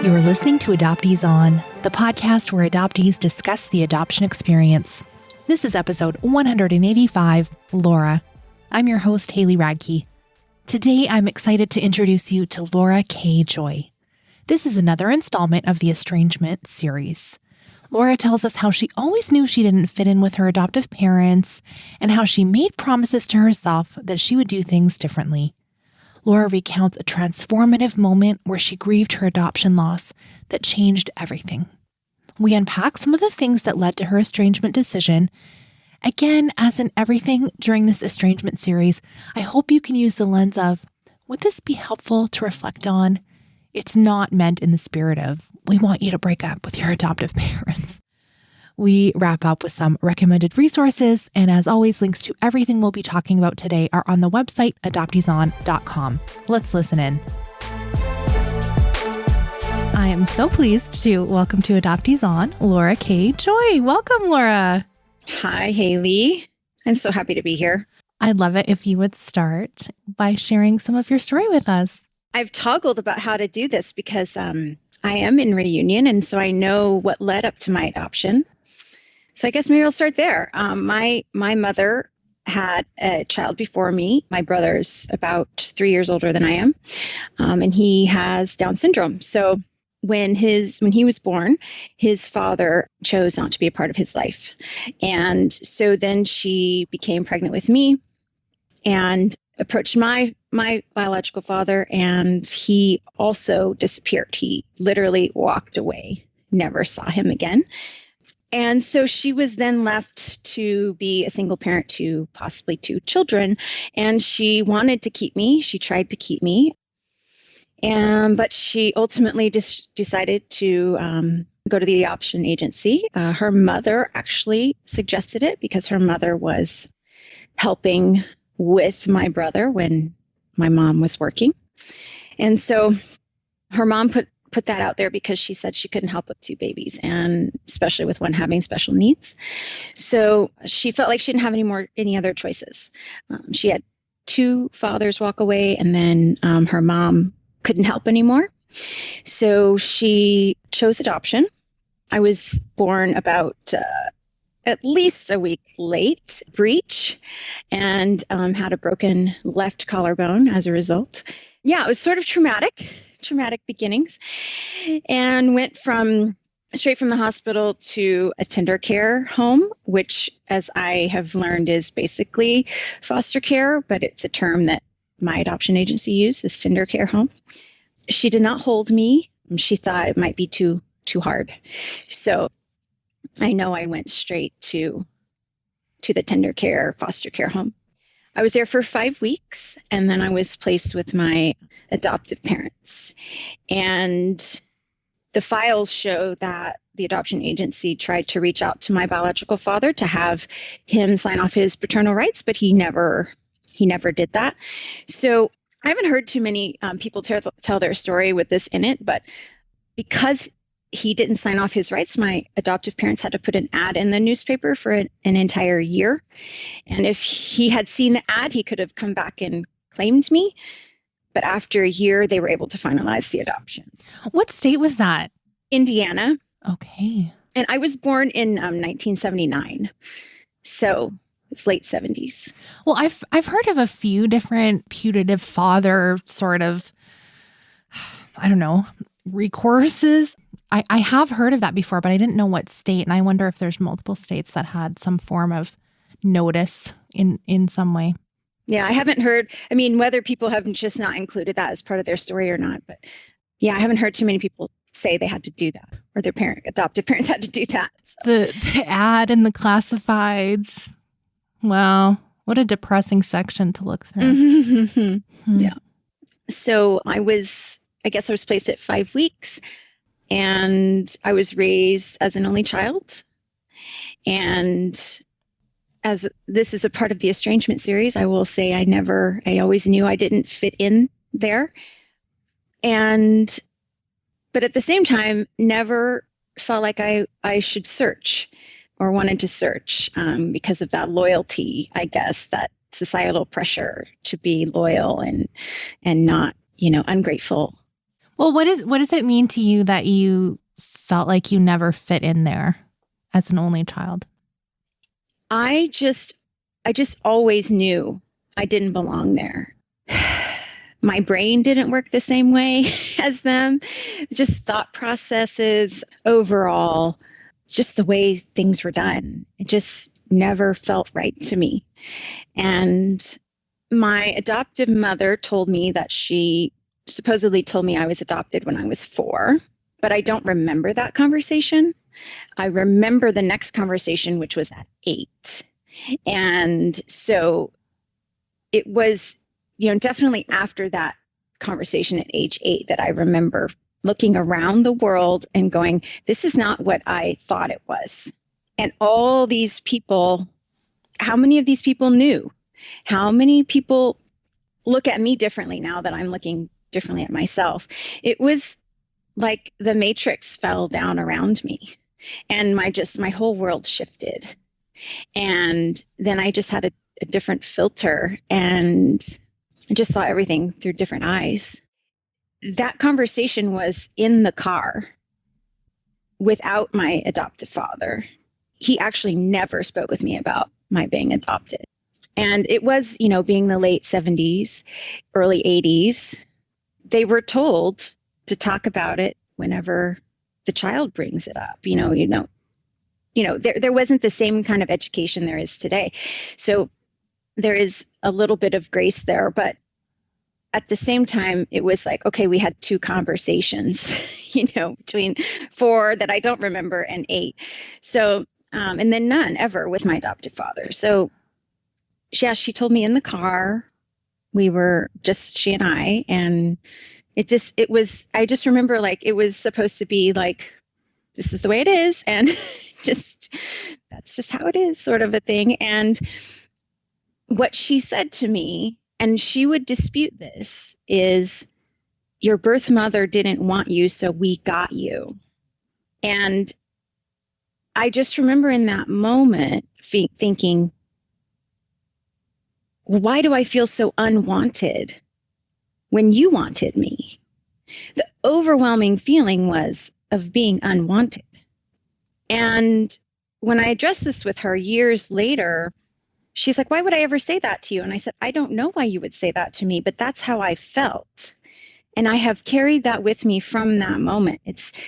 You are listening to Adoptees On, the podcast where adoptees discuss the adoption experience. This is episode 185, Lora. I'm your host, Haley Radke. Today, I'm excited to introduce you to Lora K. Joy. This is another installment of the Estrangement series. Lora tells us how she always knew she didn't fit in with her adoptive parents and how she made promises to herself that she would do things differently. Lora recounts a transformative moment where she grieved her adoption loss that changed everything. We unpack some of the things that led to her estrangement decision. Again, as in everything during this estrangement series, I hope you can use the lens of, would this be helpful to reflect on? It's not meant in the spirit of, we want you to break up with your adoptive parents. We wrap up with some recommended resources, and as always, links to everything we'll be talking about today are on the website adopteeson.com. Let's listen in. I am so pleased to welcome to Adoptees On, Lora K. Joy. Welcome, Lora. Hi, Haley. I'm so happy to be here. I'd love it if you would start by sharing some of your story with us. I've toggled about how to do this because I am in reunion, and so I know what led up to my adoption. So I guess maybe I'll start there. My mother had a child before me. My brother's about 3 years older than I am, and he has Down syndrome. So when he was born, his father chose not to be a part of his life. And so then she became pregnant with me and approached my biological father, and he also disappeared. He literally walked away, never saw him again. And so she was then left to be a single parent to possibly 2 children. And she wanted to keep me. She tried to keep me. But she ultimately decided to go to the adoption agency. Her mother actually suggested it because her mother was helping with my brother when my mom was working. And so her mom put that out there because she said she couldn't help with 2 babies, and especially with one having special needs. So she felt like she didn't have any other choices. She had 2 fathers walk away, and then her mom couldn't help anymore. So she chose adoption. I was born about at least a week late, breech, and had a broken left collarbone as a result. Yeah, it was sort of traumatic beginnings, and went straight from the hospital to a tender care home, which, as I have learned, is basically foster care, but it's a term that my adoption agency used, this tender care home. She did not hold me. She thought it might be too hard. So I know I went straight to the tender care foster care home. I was there for 5 weeks, and then I was placed with my adoptive parents. And the files show that the adoption agency tried to reach out to my biological father to have him sign off his paternal rights, but he never did that. So I haven't heard too many people tell their story with this in it, but because he didn't sign off his rights, my adoptive parents had to put an ad in the newspaper for an entire year. And if he had seen the ad, he could have come back and claimed me. But after a year, they were able to finalize the adoption. What state was that? Indiana. Okay. And I was born in 1979. So it's late 70s. Well, I've heard of a few different putative father sort of, I don't know, recourses. I have heard of that before, but I didn't know what state. And I wonder if there's multiple states that had some form of notice in some way. Yeah, I haven't heard. I mean, whether people have just not included that as part of their story or not. But yeah, I haven't heard too many people say they had to do that, or their adoptive parents had to do that. So. The ad and the classifieds. Wow, what a depressing section to look through. Yeah. So I guess I was placed at 5 weeks. And I was raised as an only child. And as this is a part of the estrangement series, I will say I always knew I didn't fit in there. But at the same time, never felt like I should search or wanted to search because of that loyalty, I guess, that societal pressure to be loyal and not, ungrateful. Well, what does it mean to you that you felt like you never fit in there as an only child? I just always knew I didn't belong there. My brain didn't work the same way as them. Just thought processes, overall, just the way things were done. It just never felt right to me. And my adoptive mother told me that she supposedly told me I was adopted when I was 4, but I don't remember that conversation. I remember the next conversation, which was at 8. And so it was, definitely after that conversation at age 8 that I remember looking around the world and going, this is not what I thought it was. And all these people, how many of these people knew? How many people look at me differently now that I'm looking differently at myself? It was like the matrix fell down around me and my whole world shifted. And then I just had a different filter and I just saw everything through different eyes. That conversation was in the car without my adoptive father. He actually never spoke with me about my being adopted. And it was, being the late 70s, early 80s, they were told to talk about it whenever the child brings it up. There wasn't the same kind of education there is today. So there is a little bit of grace there, but at the same time, it was like, okay, we had 2 conversations, between 4 that I don't remember and 8. So, and then none ever with my adoptive father. So she told me in the car, we were just, she and I, and I just remember like, it was supposed to be like, this is the way it is. And that's just how it is, sort of a thing. And what she said to me, and she would dispute this, is your birth mother didn't want you, so we got you. And I just remember in that moment thinking, why do I feel so unwanted when you wanted me? The overwhelming feeling was of being unwanted. And when I addressed this with her years later, she's like, why would I ever say that to you? And I said, I don't know why you would say that to me, but that's how I felt. And I have carried that with me from that moment. It's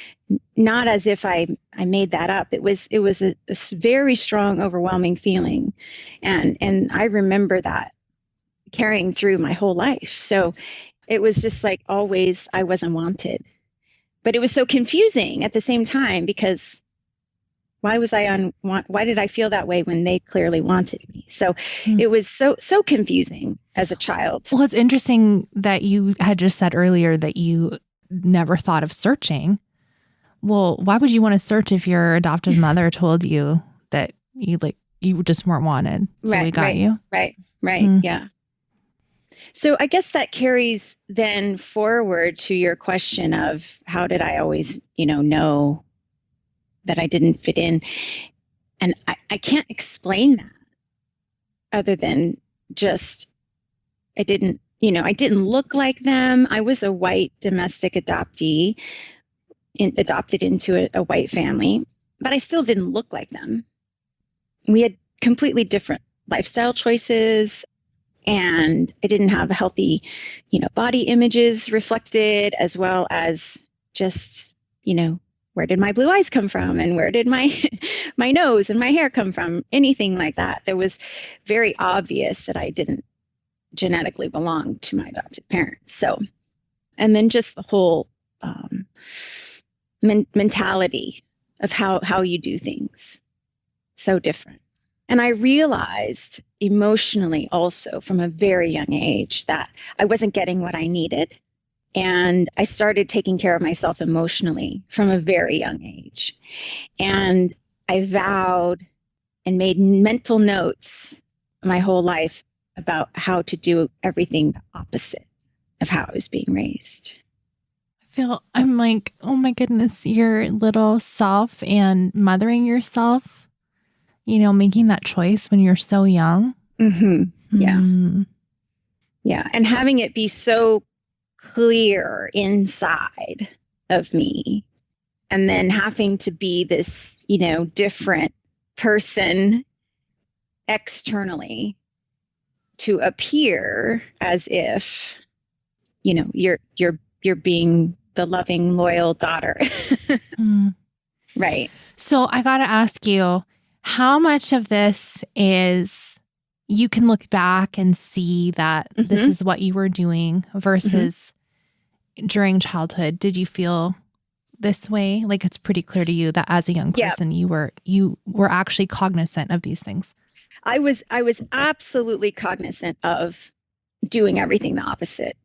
not as if I made that up. It was a very strong, overwhelming feeling. And I remember that carrying through my whole life. So it was just like always I wasn't wanted. But it was so confusing at the same time because why did I feel that way when they clearly wanted me? So it was so confusing as a child. Well, it's interesting that you had just said earlier that you never thought of searching. Well, why would you want to search if your adoptive mother told you that you just weren't wanted? So we got you. Right. Yeah. So I guess that carries then forward to your question of how did I always, know that I didn't fit in? And I can't explain that other than just, I didn't look like them. I was a white domestic adoptee, adopted into a white family, but I still didn't look like them. We had completely different lifestyle choices, and I didn't have healthy, body images reflected, as well as just, where did my blue eyes come from? And where did my nose and my hair come from? Anything like that. That was very obvious that I didn't genetically belong to my adopted parents. So, and then just the whole mentality of how you do things. So different. And I realized emotionally also from a very young age that I wasn't getting what I needed. And I started taking care of myself emotionally from a very young age. And I vowed and made mental notes my whole life about how to do everything the opposite of how I was being raised. I'm like, oh my goodness, your little self and mothering yourself, making that choice when you're so young. Mm-hmm. Yeah. Mm. Yeah. And having it be so clear inside of me, and then having to be this, different person externally to appear as if, you're being the loving, loyal daughter. Right. So I got to ask you, how much of this is you can look back and see that this is what you were doing versus during childhood? Did you feel this way? Like, it's pretty clear to you that as a young person, you were actually cognizant of these things. I was absolutely cognizant of doing everything the opposite.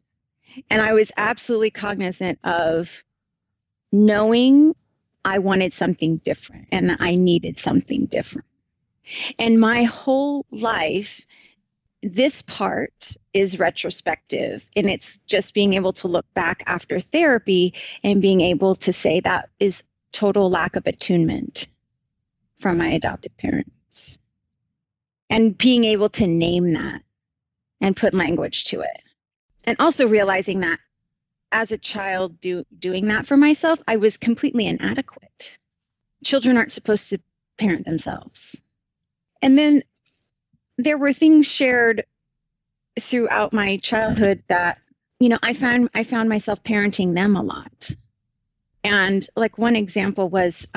And I was absolutely cognizant of knowing I wanted something different and that I needed something different. And my whole life, this part is retrospective, and it's just being able to look back after therapy and being able to say that is total lack of attunement from my adoptive parents. And being able to name that and put language to it. And also realizing that as a child doing that for myself, I was completely inadequate. Children aren't supposed to parent themselves. And then there were things shared throughout my childhood that, I found myself parenting them a lot. And like one example was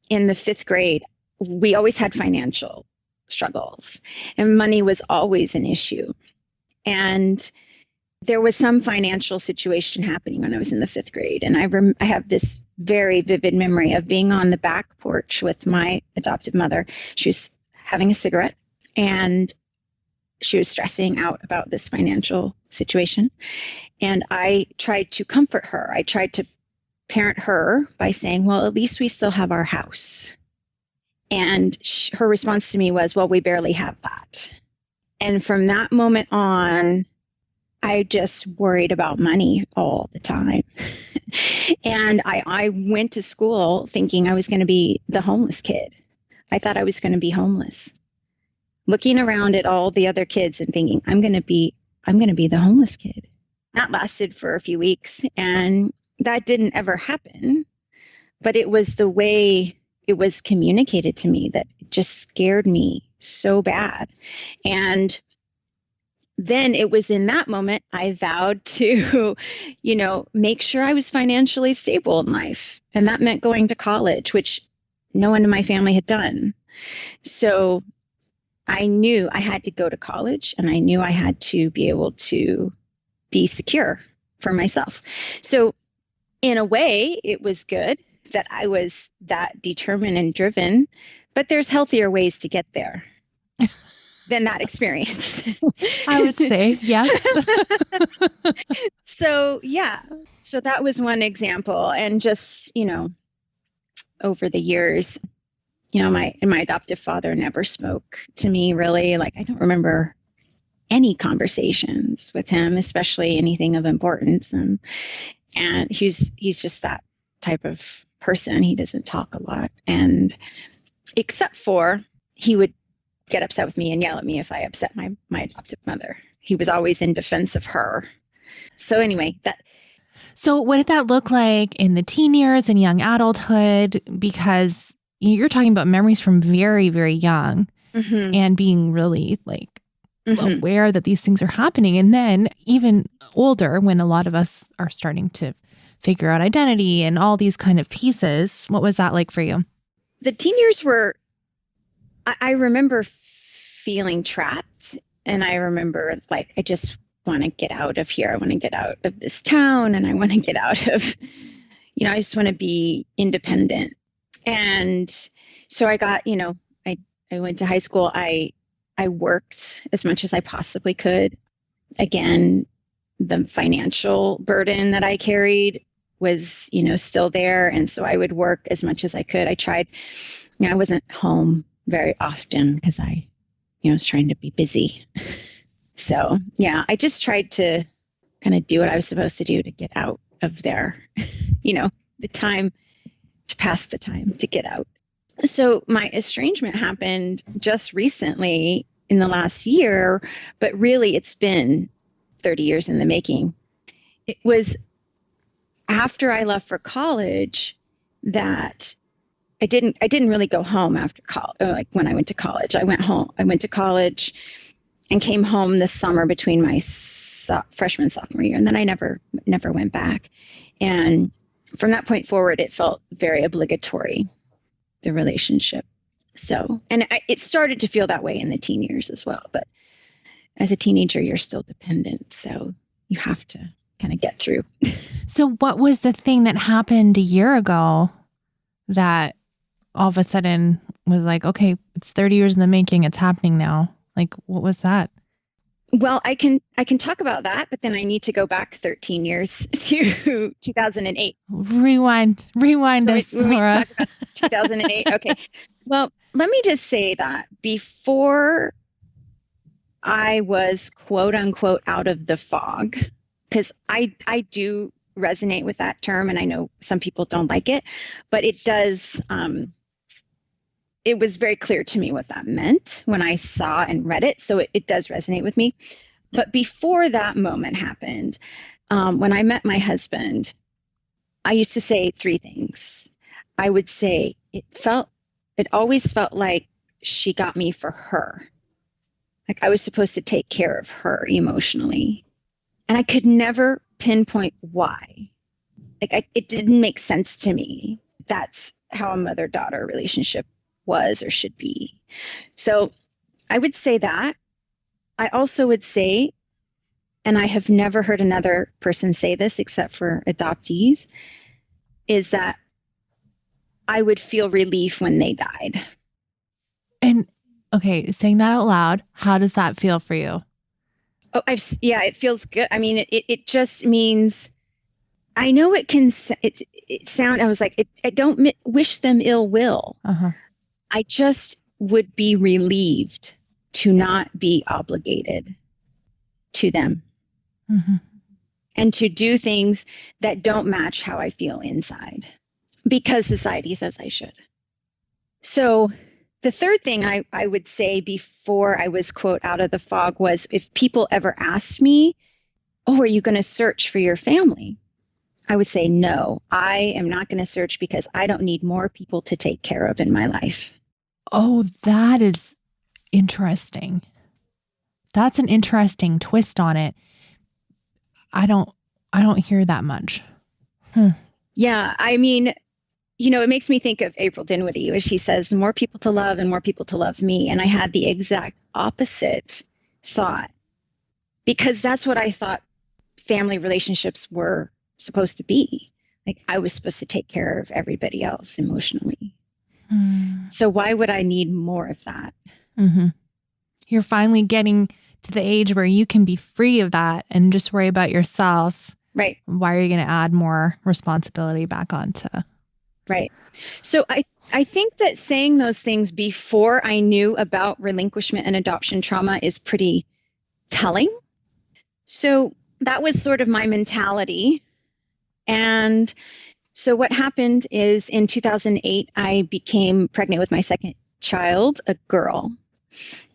in the 5th grade, we always had financial struggles, and money was always an issue. And there was some financial situation happening when I was in the 5th grade. And I have this very vivid memory of being on the back porch with my adoptive mother. She was having a cigarette, and she was stressing out about this financial situation. And I tried to comfort her. I tried to parent her by saying, well, at least we still have our house. And her response to me was, well, we barely have that. And from that moment on, I just worried about money all the time. And I went to school thinking I was going to be the homeless kid. I thought I was going to be homeless. Looking around at all the other kids and thinking, I'm going to be the homeless kid. That lasted for a few weeks, and that didn't ever happen. But it was the way it was communicated to me that it just scared me so bad. And then it was in that moment I vowed to, make sure I was financially stable in life. And that meant going to college, which no one in my family had done. So I knew I had to go to college, and I knew I had to be able to be secure for myself. So in a way, it was good that I was that determined and driven, but there's healthier ways to get there than that experience. I would say, yes. So that was one example. And just, over the years, my adoptive father never spoke to me really. Like, I don't remember any conversations with him, especially anything of importance. And he's just that type of person. He doesn't talk a lot. And except for he would get upset with me and yell at me if I upset my adoptive mother. He was always in defense of her. So anyway, So what did that look like in the teen years and young adulthood? Because you're talking about memories from very, very young and being really aware that these things are happening. And then even older, when a lot of us are starting to figure out identity and all these kind of pieces, what was that like for you? The teen years were, I remember feeling trapped, and I remember I just want to get out of here. I want to get out of this town, and I want to get out of, I just want to be independent. And so I got, I went to high school. I worked as much as I possibly could. Again, the financial burden that I carried was, still there. And so I would work as much as I could. I tried, I wasn't home very often because I, was trying to be busy. So I just tried to kind of do what I was supposed to do to get out of there, the time to pass the time to get out. So my estrangement happened just recently in the last year, but really it's been 30 years in the making. it was after I left for college that I didn't really go home after college. Like when I went to college, I went to college and came home this summer between my freshman and sophomore year. And then I never went back. And from that point forward, it felt very obligatory, the relationship. So, and it started to feel that way in the teen years as well. But as a teenager, you're still dependent. So you have to kind of get through. So what was the thing that happened a year ago that all of a sudden was like, okay, it's 30 years in the making, it's happening now? Like, what was that? Well, I can talk about that, but then I need to go back 13 years to 2008. Rewind us, Lora. Talk about 2008. Okay. Well, let me just say that before I was quote unquote out of the fog, because I do resonate with that term, and I know some people don't like it, but it does. It was very clear to me what that meant when I saw and read it. So it does resonate with me. But before that moment happened, when I met my husband, I used to say three things. I would say it always felt like she got me for her. Like I was supposed to take care of her emotionally. And I could never pinpoint why. Like it didn't make sense to me. That's how a mother-daughter relationship was or should be. So I would say that. I also would say, and I have never heard another person say this except for adoptees, is that I would feel relief when they died. And okay, saying that out loud, how does that feel for you? Oh, it feels good. I mean, it just means, I know it can, it sound, I was like, I don't wish them ill will. Uh-huh. I just would be relieved to not be obligated to them. Mm-hmm. And to do things that don't match how I feel inside because society says I should. So the third thing I would say before I was, quote, out of the fog was if people ever asked me, oh, are you going to search for your family? I would say, no, I am not going to search because I don't need more people to take care of in my life. Oh, that is interesting. That's an interesting twist on it. I don't hear that much. Yeah. I mean, it makes me think of April Dinwiddie, where she says, more people to love and more people to love me. And I had the exact opposite thought because that's what I thought family relationships were supposed to be. Like I was supposed to take care of everybody else emotionally. So why would I need more of that? Mm-hmm. You're finally getting to the age where you can be free of that and just worry about yourself. Right. Why are you going to add more responsibility back onto? Right. So I think that saying those things before I knew about relinquishment and adoption trauma is pretty telling. So that was sort of my mentality. And so what happened is in 2008, I became pregnant with my second child, a girl.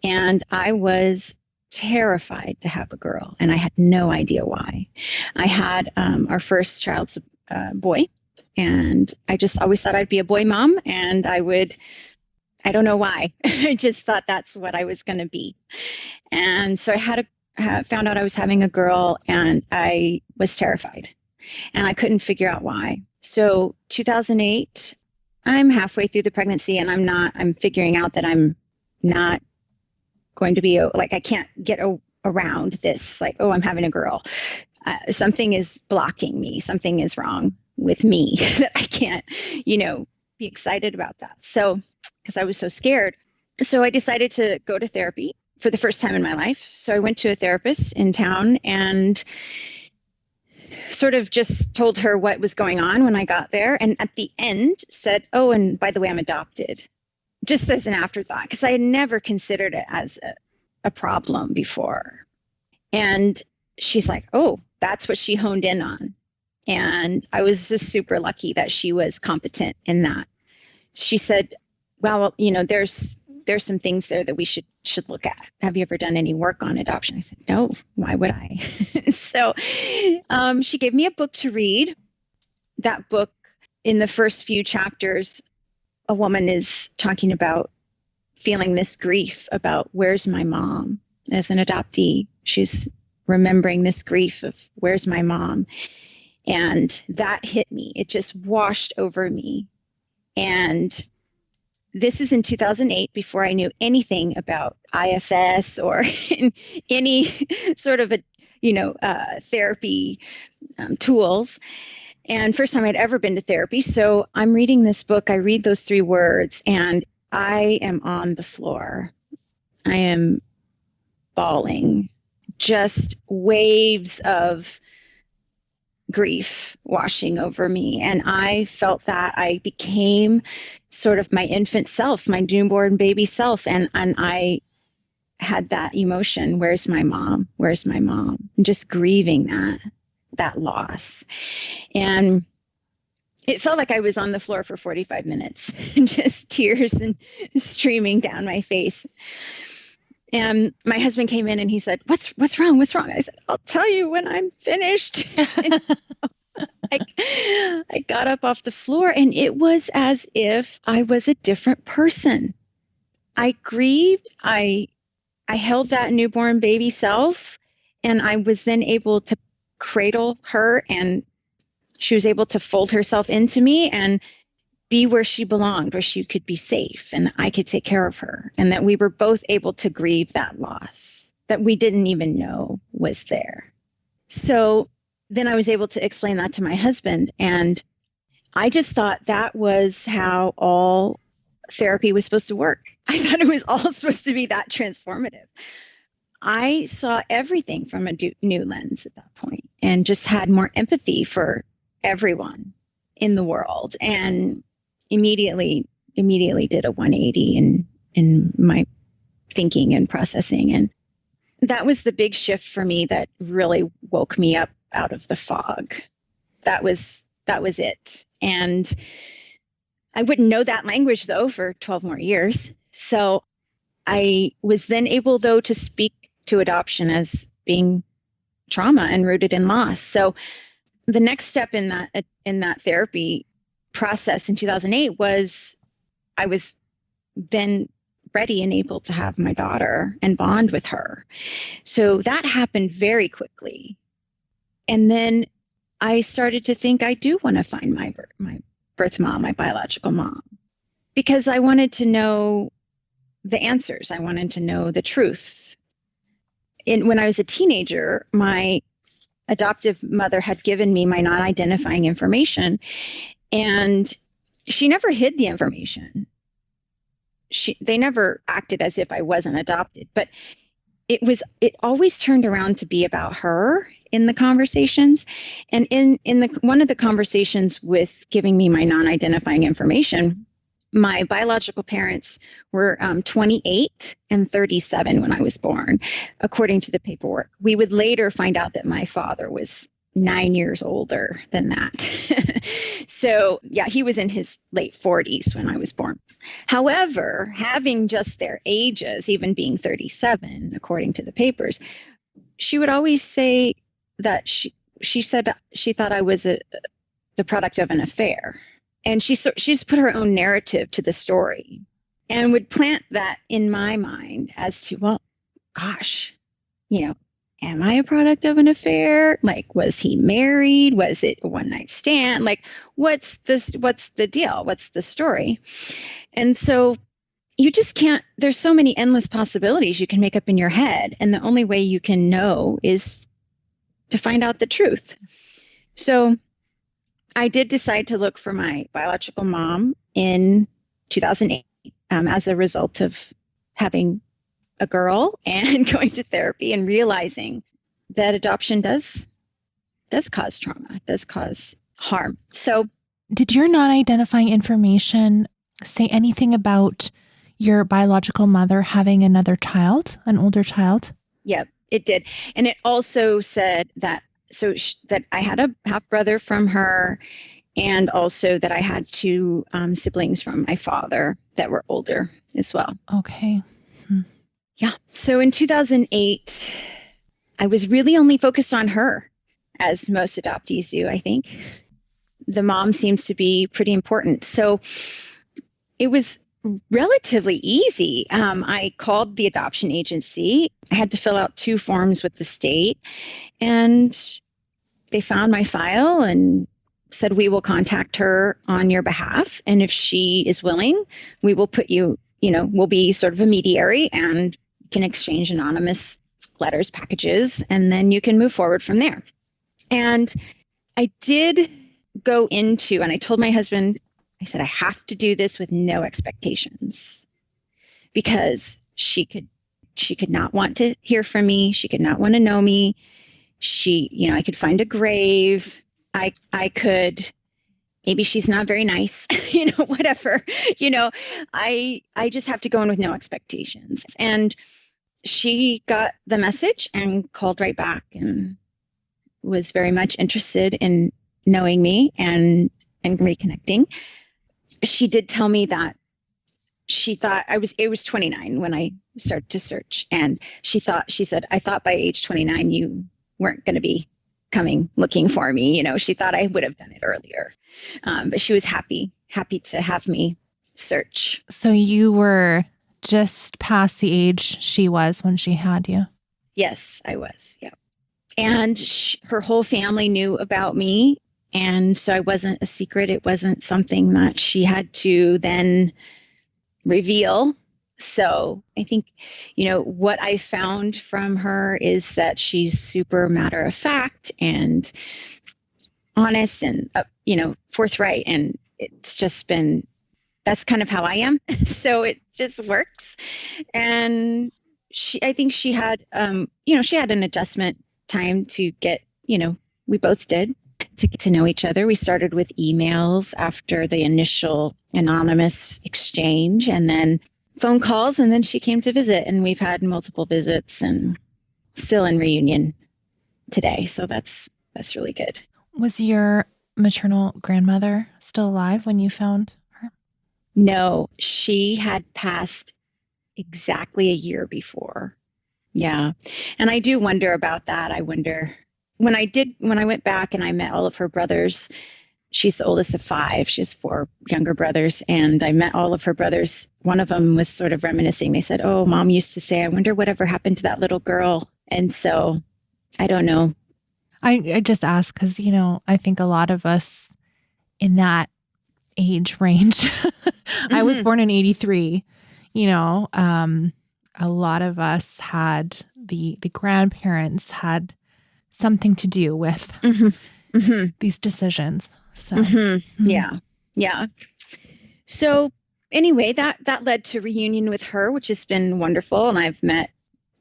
And I was terrified to have a girl. And I had no idea why. I had our first child's boy. And I just always thought I'd be a boy mom. And I don't know why. I just thought that's what I was going to be. And so I found out I was having a girl and I was terrified. And I couldn't figure out why. So 2008, I'm halfway through the pregnancy and I'm figuring out that I'm not going to be, I can't get around this, I'm having a girl. Something is blocking me. Something is wrong with me that I can't, be excited about that. So, because I was so scared. So I decided to go to therapy for the first time in my life. So I went to a therapist in town and sort of just told her what was going on when I got there. And at the end said, oh, and by the way, I'm adopted, just as an afterthought, because I had never considered it as a problem before. And she's like, oh, that's what she honed in on. And I was just super lucky that she was competent in that. She said, well, there's there's some things there that we should look at. Have you ever done any work on adoption? I said, no, why would I? So she gave me a book to read. That book, in the first few chapters, a woman is talking about feeling this grief about where's my mom. As an adoptee, she's remembering this grief of where's my mom. And that hit me. It just washed over me. And this is in 2008, before I knew anything about IFS or any sort of therapy tools. And first time I'd ever been to therapy. So I'm reading this book. I read those 3 words and I am on the floor. I am bawling, just waves of grief washing over me. And I felt that I became sort of my infant self, my newborn baby self. And I had that emotion. Where's my mom? Where's my mom? And just grieving that loss. And it felt like I was on the floor for 45 minutes, just tears and streaming down my face. And my husband came in and he said, what's wrong? What's wrong? I said, I'll tell you when I'm finished. So I got up off the floor and it was as if I was a different person. I grieved. I held that newborn baby self, and I was then able to cradle her, and she was able to fold herself into me and be where she belonged, where she could be safe and that I could take care of her, and that we were both able to grieve that loss that we didn't even know was there. So then I was able to explain that to my husband, and I just thought that was how all therapy was supposed to work. I thought it was all supposed to be that transformative. I saw everything from a new lens at that point and just had more empathy for everyone in the world, and immediately did a 180 in my thinking and processing. And that was the big shift for me that really woke me up out of the fog. That was it. And I wouldn't know that language though for 12 more years. So I was then able though to speak to adoption as being trauma and rooted in loss. So the next step in that therapy process in 2008 was I was then ready and able to have my daughter and bond with her. So that happened very quickly. And then I started to think I do want to find my birth mom, my biological mom, because I wanted to know the answers. I wanted to know the truth. When I was a teenager, my adoptive mother had given me my non-identifying information, and she never hid the information. They never acted as if I wasn't adopted, but it always turned around to be about her in the conversations. And in one of the conversations with giving me my non-identifying information, my biological parents were 28 and 37 when I was born, according to the paperwork. We would later find out that my father was 9 years older than that. So yeah, he was in his late 40s when I was born. However, having just their ages, even being 37, according to the papers, she would always say that she said she thought I was the product of an affair. And she's put her own narrative to the story and would plant that in my mind as to, well, gosh, am I a product of an affair? Like, was he married? Was it a one-night stand? Like, what's the deal? What's the story? And so you just can't, there's so many endless possibilities you can make up in your head. And the only way you can know is to find out the truth. So I did decide to look for my biological mom in 2008 as a result of having a girl and going to therapy and realizing that adoption does cause trauma, does cause harm. So did your non-identifying information say anything about your biological mother having another child, an older child? Yeah, it did. And it also said that that I had a half brother from her, and also that I had two siblings from my father that were older as well. Okay. Yeah. So in 2008, I was really only focused on her, as most adoptees do, I think. The mom seems to be pretty important. So it was relatively easy. I called the adoption agency. I had to fill out 2 forms with the state, and they found my file and said, we will contact her on your behalf. And if she is willing, we will put you, we'll be sort of a mediary and can exchange anonymous letters, packages, and then you can move forward from there. And I did go into, and I told my husband, I said, I have to do this with no expectations, because she could not want to hear from me. She could not want to know me. I could find a grave. I could, maybe she's not very nice, whatever, I just have to go in with no expectations. And she got the message and called right back and was very much interested in knowing me and reconnecting. She did tell me that she thought it was 29 when I started to search. And she said, I thought by age 29, you weren't going to be coming looking for me. She thought I would have done it earlier. But she was happy to have me search. So you were just past the age she was when she had you? Yes, I was. Yeah. And her whole family knew about me. And so I wasn't a secret. It wasn't something that she had to then reveal. So I think, what I found from her is that she's super matter of fact and honest and, forthright. And it's just been, that's kind of how I am. So it just works. And I think she had, she had an adjustment time to get, we both did, to get to know each other. We started with emails after the initial anonymous exchange, and then phone calls, and then she came to visit, and we've had multiple visits and still in reunion today. So that's really good. Was your maternal grandmother still alive when you found her? No, she had passed exactly a year before. Yeah. And I do wonder about that. I wonder when I went back and I met all of her brothers. She's the oldest of 5. She has 4 younger brothers. And I met all of her brothers. One of them was sort of reminiscing. They said, oh, Mom used to say, I wonder whatever happened to that little girl. And so I don't know. I just ask because, I think a lot of us in that age range, I was born in 83, a lot of us had the grandparents had something to do with these decisions. So, Yeah. So anyway, that led to reunion with her, which has been wonderful. And I've met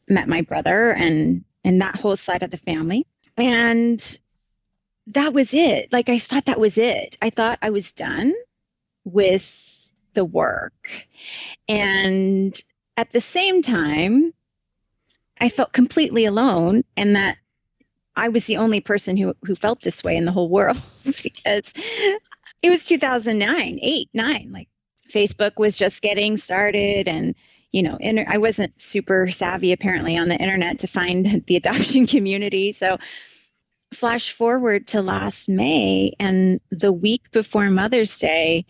my brother and that whole side of the family. And that was it. Like, I thought that was it. I thought I was done with the work. And at the same time, I felt completely alone, and that I was the only person who felt this way in the whole world, because it was 2009, 8, 9, like Facebook was just getting started, and, I wasn't super savvy apparently on the internet to find the adoption community. So flash forward to last May, and the week before Mother's Day,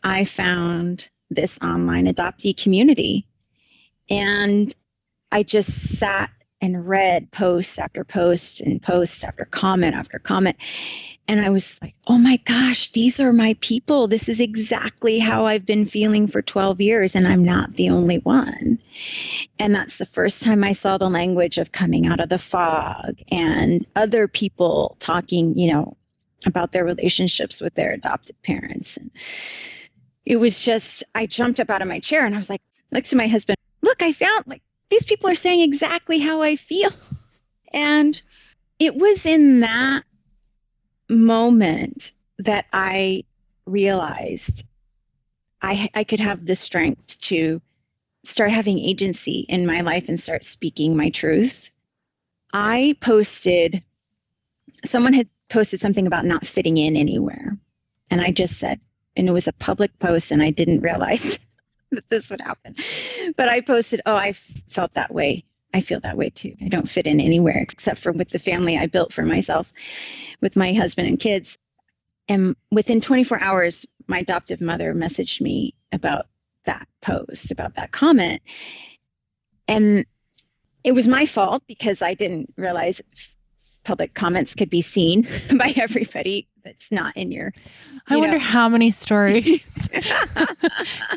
I found this online adoptee community, and I just sat and read post after post and post after comment after comment. And I was like, oh my gosh, these are my people. This is exactly how I've been feeling for 12 years. And I'm not the only one. And that's the first time I saw the language of coming out of the fog and other people talking, about their relationships with their adopted parents. And it was just, I jumped up out of my chair and I was like, looked to my husband, look, I found, like, these people are saying exactly how I feel. And it was in that moment that I realized I could have the strength to start having agency in my life and start speaking my truth. Someone had posted something about not fitting in anywhere. And I just said, and it was a public post, and I didn't realize that this would happen. But I posted, oh, I felt that way. I feel that way too. I don't fit in anywhere except for with the family I built for myself with my husband and kids. And within 24 hours, my adoptive mother messaged me about that post, about that comment. And it was my fault because I didn't realize public comments could be seen by everybody that's not in your, I wonder how many stories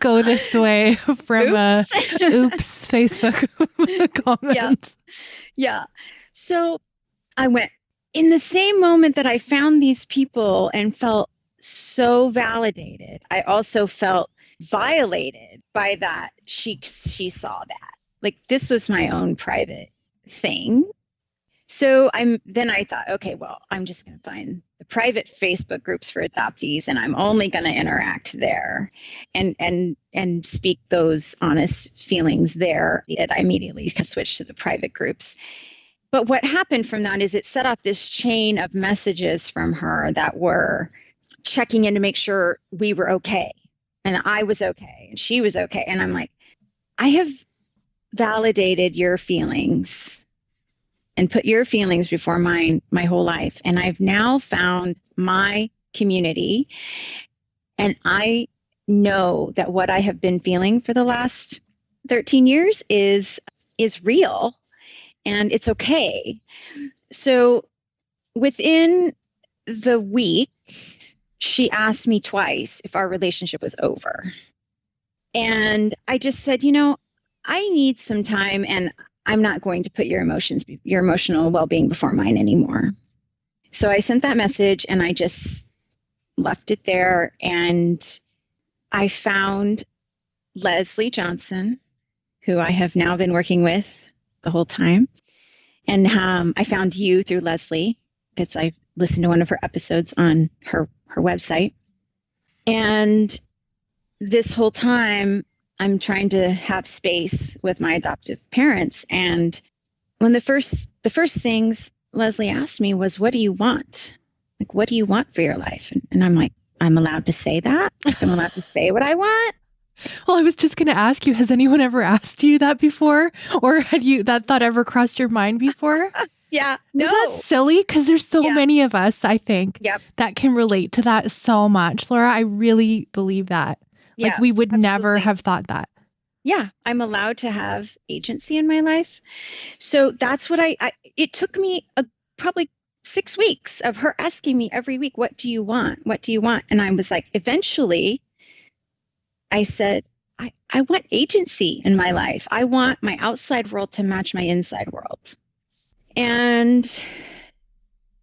go this way from oops Facebook comment. Yeah. So I went in the same moment that I found these people and felt so validated. I also felt violated by that. She saw that. Like, this was my own private thing. So then I thought, okay, well, I'm just going to find the private Facebook groups for adoptees, and I'm only going to interact there and speak those honest feelings there. I immediately switched to the private groups. But what happened from that is it set off this chain of messages from her that were checking in to make sure we were okay, and I was okay, and she was okay. And I'm like, I have validated your feelings and put your feelings before mine my whole life. And I've now found my community. And I know that what I have been feeling for the last 13 years is real, and it's okay. So within the week, she asked me twice if our relationship was over. And I just said, I need some time, and I'm not going to put your emotional well-being before mine anymore. So I sent that message, and I just left it there. And I found Leslie Johnson, who I have now been working with the whole time. And I found you through Leslie because I listened to one of her episodes on her website. And this whole time, I'm trying to have space with my adoptive parents. And when the first things Leslie asked me was, what do you want? Like, what do you want for your life? And I'm like, I'm allowed to say that? I'm allowed to say what I want? Well, I was just going to ask you, has anyone ever asked you that before? Or had that thought ever crossed your mind before? Yeah. No. Is that silly? Because there's so many of us, I think, that can relate to that so much. Laura, I really believe that. Like, we would never have thought that. Yeah, I'm allowed to have agency in my life. So that's what it took me probably 6 weeks of her asking me every week, what do you want? What do you want? And I was like, eventually I said, I want agency in my life. I want my outside world to match my inside world. And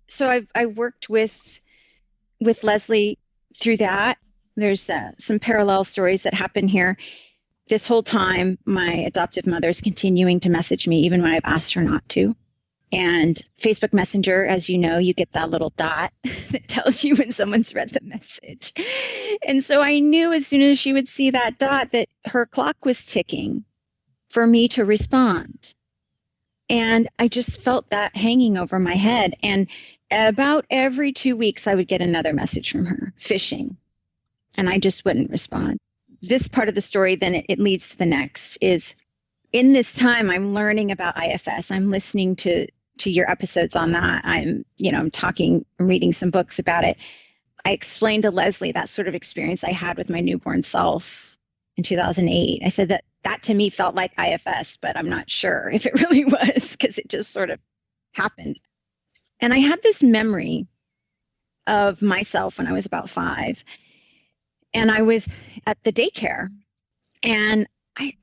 so I worked with Leslie through that. There's some parallel stories that happen here. This whole time, my adoptive mother is continuing to message me, even when I've asked her not to. And Facebook Messenger, as you know, you get that little dot that tells you when someone's read the message. And so I knew as soon as she would see that dot that her clock was ticking for me to respond. And I just felt that hanging over my head. And about every 2 weeks, I would get another message from her, fishing. And I just wouldn't respond. This part of the story, then it leads to the next, is in this time, I'm learning about IFS. I'm listening to your episodes on that. I'm reading some books about it. I explained to Leslie that sort of experience I had with my newborn self in 2008. I said that to me felt like IFS, but I'm not sure if it really was because it just sort of happened. And I had this memory of myself when I was about 5. And I was at the daycare, and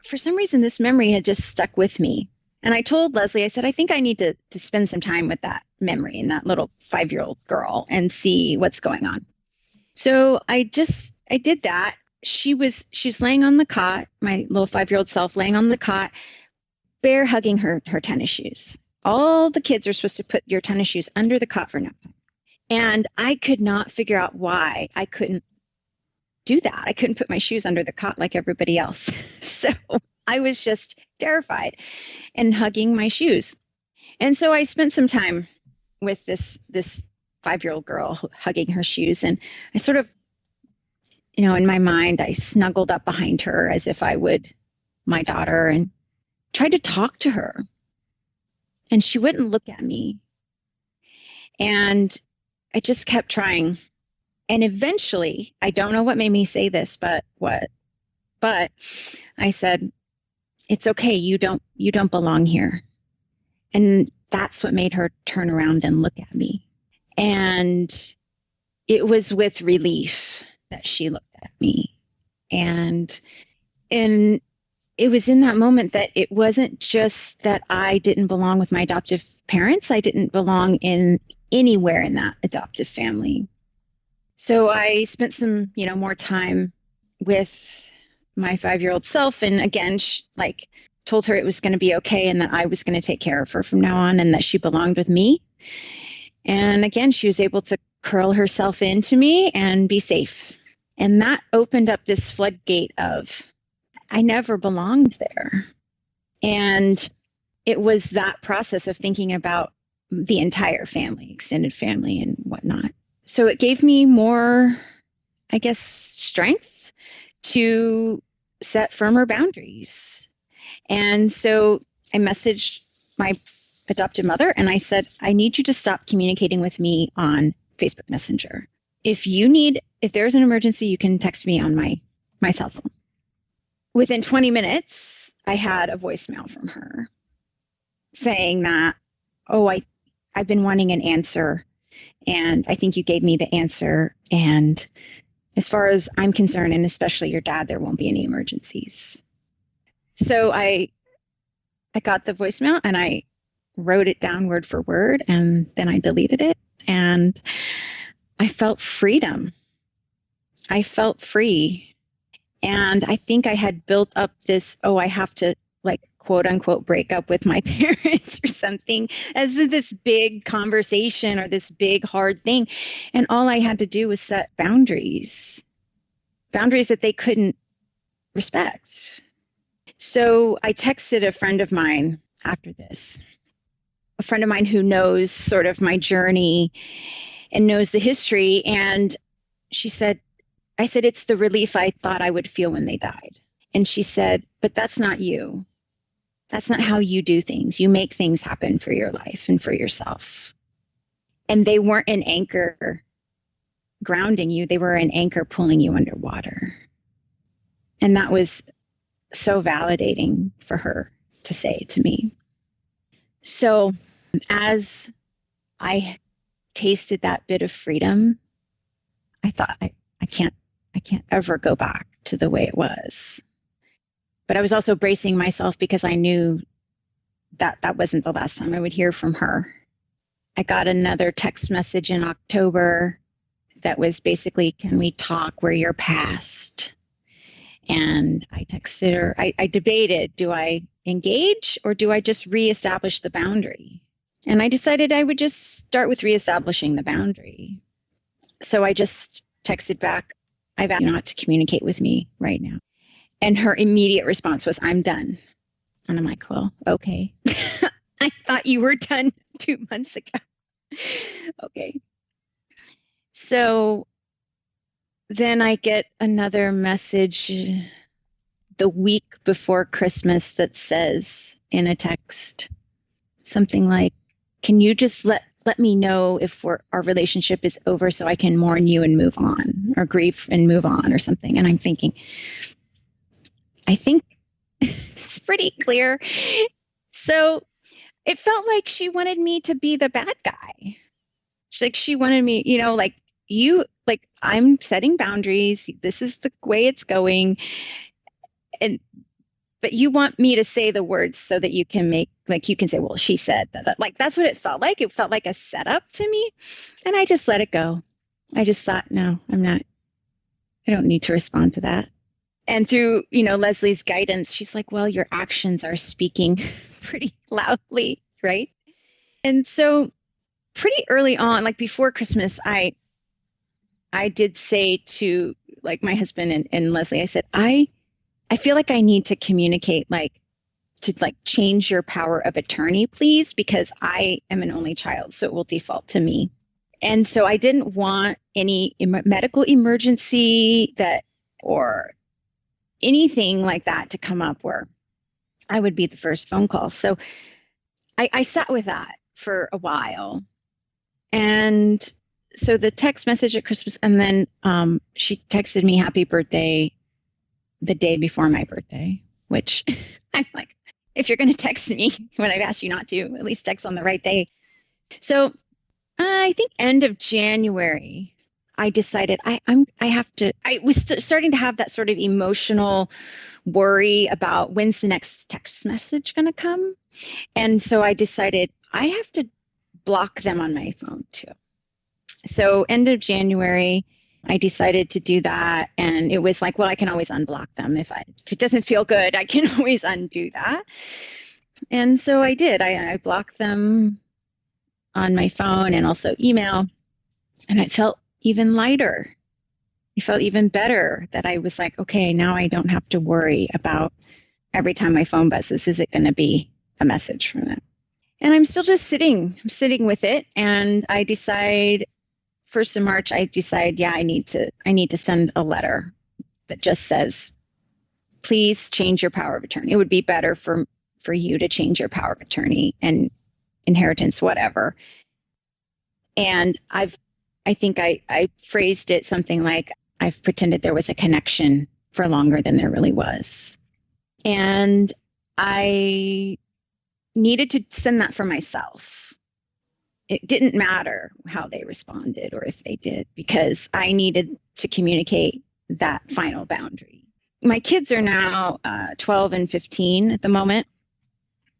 for some reason, this memory had just stuck with me. And I told Leslie, I said, I think I need to spend some time with that memory and that little 5-year-old girl and see what's going on. So I did that. She's laying on the cot, my little 5-year-old self laying on the cot, bear hugging her tennis shoes. All the kids are supposed to put your tennis shoes under the cot for nap time. And I could not figure out why I couldn't do that. I couldn't put my shoes under the cot like everybody else. So I was just terrified and hugging my shoes. And so I spent some time with this 5-year-old girl hugging her shoes. And I sort of in my mind, I snuggled up behind her as if I would my daughter and tried to talk to her. And she wouldn't look at me. And I just kept trying. And eventually, I don't know what made me say this, but I said, it's okay. You don't belong here. And that's what made her turn around and look at me. And it was with relief that she looked at me. And it was in that moment that it wasn't just that I didn't belong with my adoptive parents. I didn't belong in anywhere in that adoptive family. So I spent some, more time with my 5-year-old self. And again, told her it was going to be okay and that I was going to take care of her from now on and that she belonged with me. And again, she was able to curl herself into me and be safe. And that opened up this floodgate of, I never belonged there. And it was that process of thinking about the entire family, extended family and whatnot. So it gave me more, I guess, strength to set firmer boundaries. And so I messaged my adoptive mother and I said, I need you to stop communicating with me on Facebook Messenger. If there's an emergency, you can text me on my cell phone. Within 20 minutes, I had a voicemail from her saying that, I've been wanting an answer and I think you gave me the answer. And as far as I'm concerned, and especially your dad, there won't be any emergencies. So I got the voicemail and I wrote it down word for word and then I deleted it and I felt freedom. I felt free. And I think I had built up this, I have to quote unquote break up with my parents or something as this big conversation or this big hard thing. And all I had to do was set boundaries that they couldn't respect. So I texted a friend of mine after this, a friend of mine who knows sort of my journey and knows the history. And I said, it's the relief I thought I would feel when they died. And she said, but that's not you. That's not how you do things. You make things happen for your life and for yourself. And they weren't an anchor grounding you. They were an anchor pulling you underwater. And that was so validating for her to say to me. So as I tasted that bit of freedom, I thought, I can't ever go back to the way it was. But I was also bracing myself because I knew that wasn't the last time I would hear from her. I got another text message in October that was basically, can we talk? We're your past. And I texted her, I debated, do I engage or do I just reestablish the boundary? And I decided I would just start with reestablishing the boundary. So I just texted back, I've asked you not to communicate with me right now. And her immediate response was, I'm done. And I'm like, well, okay. I thought you were done 2 months ago. Okay. So then I get another message the week before Christmas that says in a text something like, can you just let me know if our relationship is over so I can mourn you and move on, or grieve and move on or something. And I'm thinking, I think it's pretty clear. So it felt like she wanted me to be the bad guy. She wanted me, I'm setting boundaries. This is the way it's going. But you want me to say the words so that you can you can say, well, she said that. That's what it felt like. It felt like a setup to me. And I just let it go. I just thought, no, I don't need to respond to that. And through, Leslie's guidance, she's like, well, your actions are speaking pretty loudly, right? And so pretty early on, before Christmas, I did say to my husband and Leslie, I said, I feel like I need to communicate, to change your power of attorney, please, because I am an only child, so it will default to me. And so I didn't want any medical emergency that or anything like that to come up where I would be the first phone call. So I sat with that for a while. And so the text message at Christmas, and then she texted me happy birthday the day before my birthday, which I'm like, if you're going to text me when I've asked you not to, at least text on the right day. So I think end of January, I decided I was starting to have that sort of emotional worry about when's the next text message going to come. And so I decided I have to block them on my phone too. So end of January, I decided to do that. And it was like, well, I can always unblock them. If it doesn't feel good, I can always undo that. And so I did. I blocked them on my phone and also email. And it felt even lighter. It felt even better that I was like, okay, now I don't have to worry about every time my phone buzzes, is it going to be a message from them? And I'm still just sitting with it. And I decide 1st of March, I need to send a letter that just says, please change your power of attorney. It would be better for you to change your power of attorney and inheritance, whatever. And I think I phrased it something like, I've pretended there was a connection for longer than there really was. And I needed to send that for myself. It didn't matter how they responded or if they did, because I needed to communicate that final boundary. My kids are now 12 and 15 at the moment,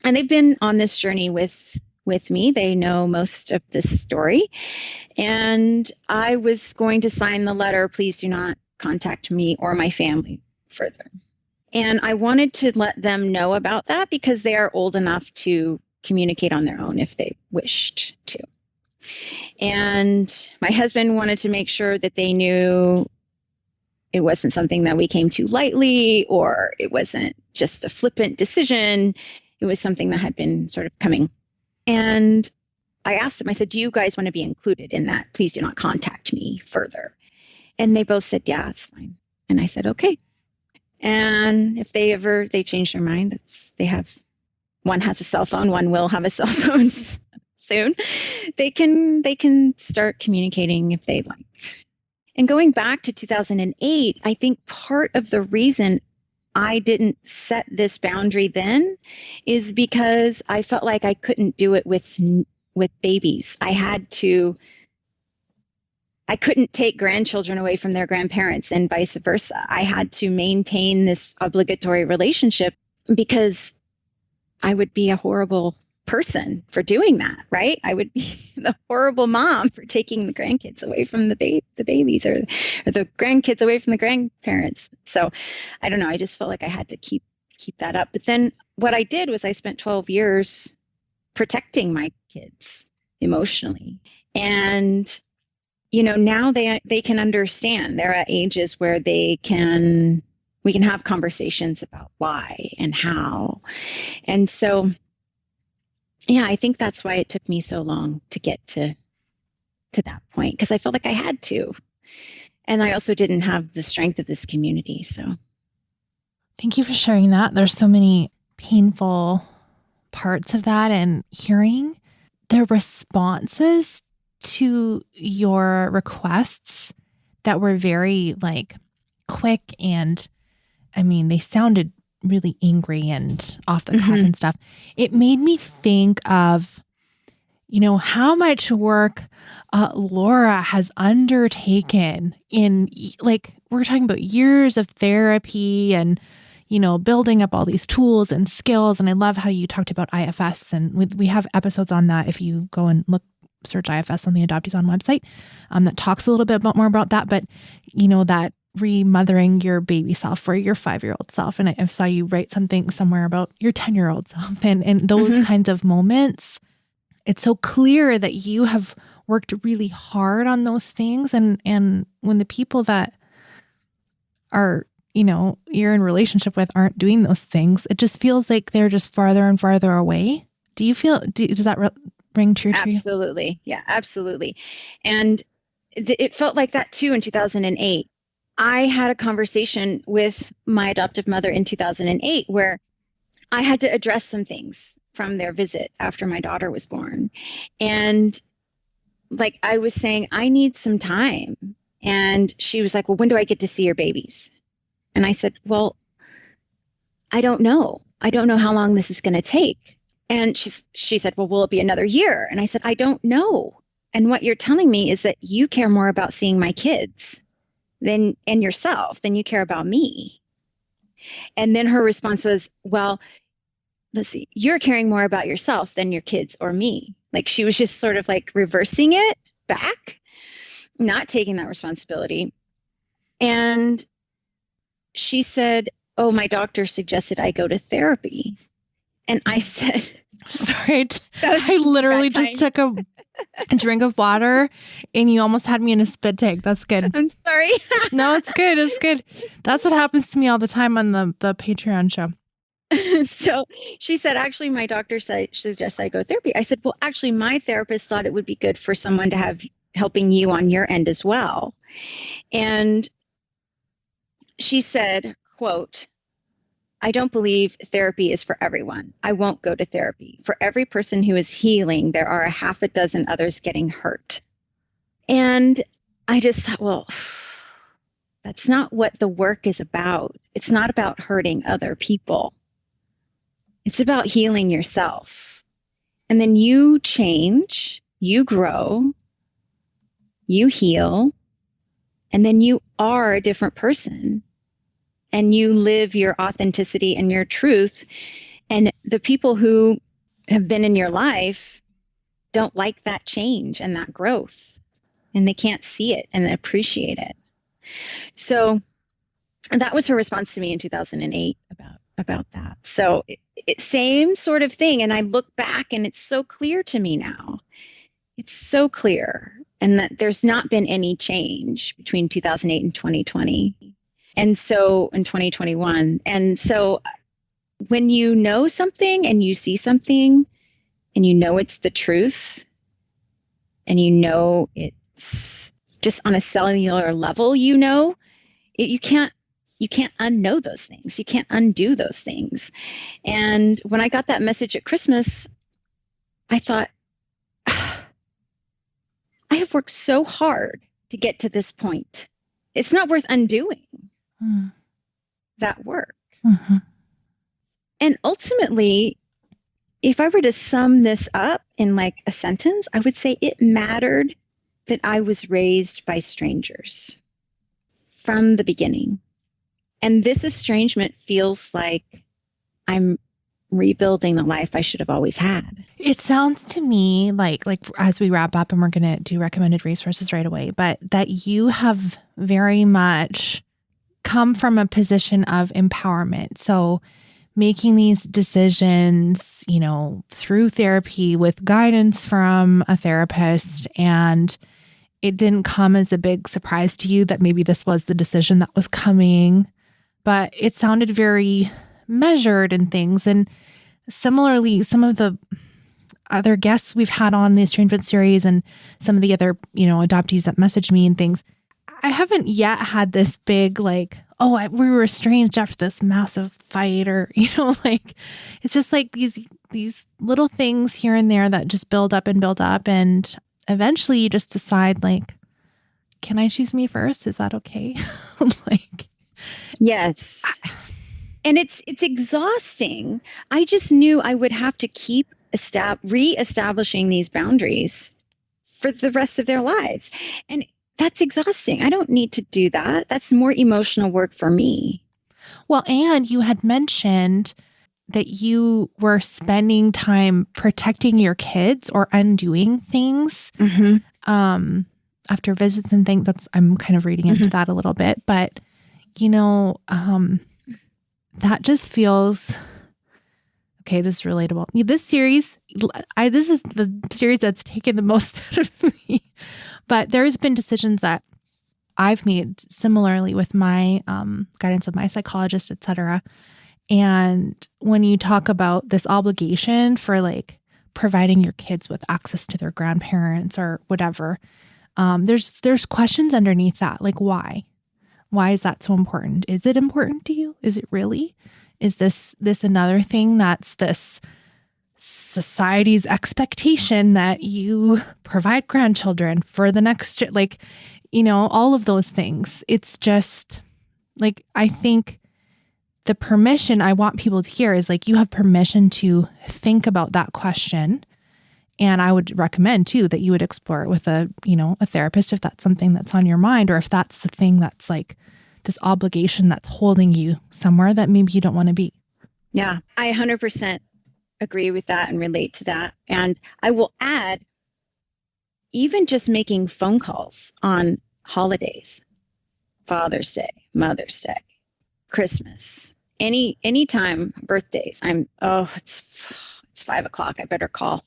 and they've been on this journey with me. They know most of this story. And I was going to sign the letter, please do not contact me or my family further. And I wanted to let them know about that because they are old enough to communicate on their own if they wished to. And my husband wanted to make sure that they knew it wasn't something that we came to lightly, or it wasn't just a flippant decision. It was something that had been sort of coming. And I asked them, I said, do you guys want to be included in that? Please do not contact me further. And they both said, yeah, it's fine. And I said, okay. And if they change their mind, one has a cell phone, one will have a cell phone soon. They can start communicating if they like. And going back to 2008, I think part of the reason I didn't set this boundary then is because I felt like I couldn't do it with babies. I couldn't take grandchildren away from their grandparents and vice versa. I had to maintain this obligatory relationship because I would be a horrible person for doing that, right? I would be the horrible mom for taking the grandkids away from the babies or the grandkids away from the grandparents. So I don't know. I just felt like I had to keep that up. But then what I did was I spent 12 years protecting my kids emotionally. And, now they can understand. They're at ages where we can have conversations about why and how. And so, yeah, I think that's why it took me so long to get to that point, because I felt like I had to. And I also didn't have the strength of this community. So thank you for sharing that. There's so many painful parts of that, and hearing the responses to your requests that were very quick, and they sounded really angry and off the cuff and stuff. It made me think of, how much work Lora has undertaken in, we're talking about years of therapy and, building up all these tools and skills. And I love how you talked about IFS, and we have episodes on that. If you go and search IFS on the Adoptees On website, that talks a little bit more about that. But, that remothering your baby self or your 5-year-old self. And I saw you write something somewhere about your 10-year-old self and those kinds of moments. It's so clear that you have worked really hard on those things. And when the people that are, you're in relationship with aren't doing those things, it just feels like they're just farther and farther away. Does that ring true to you? Absolutely. Yeah, absolutely. And it felt like that too in 2008. I had a conversation with my adoptive mother in 2008 where I had to address some things from their visit after my daughter was born. And like I was saying, I need some time. And she was like, well, when do I get to see your babies? And I said, well, I don't know. I don't know how long this is going to take. And she said, well, will it be another year? And I said, I don't know. And what you're telling me is that you care more about seeing my kids and yourself than you care about me. And then her response was, well, let's see, you're caring more about yourself than your kids or me. Like she was just sort of like reversing it back, not taking that responsibility. And she said, oh, my doctor suggested I go to therapy. And I said, sorry, I literally just took a drink of water and you almost had me in a spit take. That's good. I'm sorry. No, it's good. It's good. That's what happens to me all the time on the Patreon show. So she said, actually, my doctor suggests I go to therapy. I said, well, actually, my therapist thought it would be good for someone to have helping you on your end as well. And she said, quote, I don't believe therapy is for everyone. I won't go to therapy. For every person who is healing, there are a half a dozen others getting hurt. And I just thought, well, that's not what the work is about. It's not about hurting other people. It's about healing yourself. And then you change, you grow, you heal, and then you are a different person. And you live your authenticity and your truth. And the people who have been in your life don't like that change and that growth. And they can't see it and appreciate it. So that was her response to me in 2008 about that. So it same sort of thing. And I look back and it's so clear to me now. It's so clear. And that there's not been any change between 2008 and 2020. And so in 2021. And so when you know something and you see something and you know it's the truth and you know it's just on a cellular level, you can't unknow those things. You can't undo those things. And when I got that message at Christmas, I thought, I have worked so hard to get to this point. It's not worth undoing that work. Mm-hmm. And ultimately, if I were to sum this up in like a sentence, I would say it mattered that I was raised by strangers from the beginning. And this estrangement feels like I'm rebuilding the life I should have always had. It sounds to me like as we wrap up, and we're going to do recommended resources right away, but that you have very much come from a position of empowerment. So making these decisions, through therapy with guidance from a therapist, and it didn't come as a big surprise to you that maybe this was the decision that was coming, but it sounded very measured and things. And similarly, some of the other guests we've had on the Estrangement series and some of the other, adoptees that messaged me and things, I haven't yet had this big, we were estranged after this massive fight, or, it's just like these little things here and there that just build up. And eventually you just decide, can I choose me first? Is that okay? Yes. And it's exhausting. I just knew I would have to keep reestablishing these boundaries for the rest of their lives. And that's exhausting. I don't need to do that. That's more emotional work for me. Well, and you had mentioned that you were spending time protecting your kids or undoing things after visits and things. I'm kind of reading into that a little bit, but that just feels okay. This is relatable. This series, this is the series that's taken the most out of me. But there's been decisions that I've made similarly with my guidance of my psychologist, et cetera. And when you talk about this obligation for providing your kids with access to their grandparents or whatever, there's questions underneath that. Why? Why is that so important? Is it important to you? Is it really? Is this another thing that's this society's expectation that you provide grandchildren for the next, like, all of those things. It's just like, I think the permission I want people to hear is like, you have permission to think about that question. And I would recommend too, that you would explore it with a therapist, if that's something that's on your mind, or if that's the thing that's like this obligation that's holding you somewhere that maybe you don't want to be. Yeah, I 100% agree with that and relate to that. And I will add, even just making phone calls on holidays, Father's Day, Mother's Day, Christmas, anytime, birthdays, it's 5:00. I better call.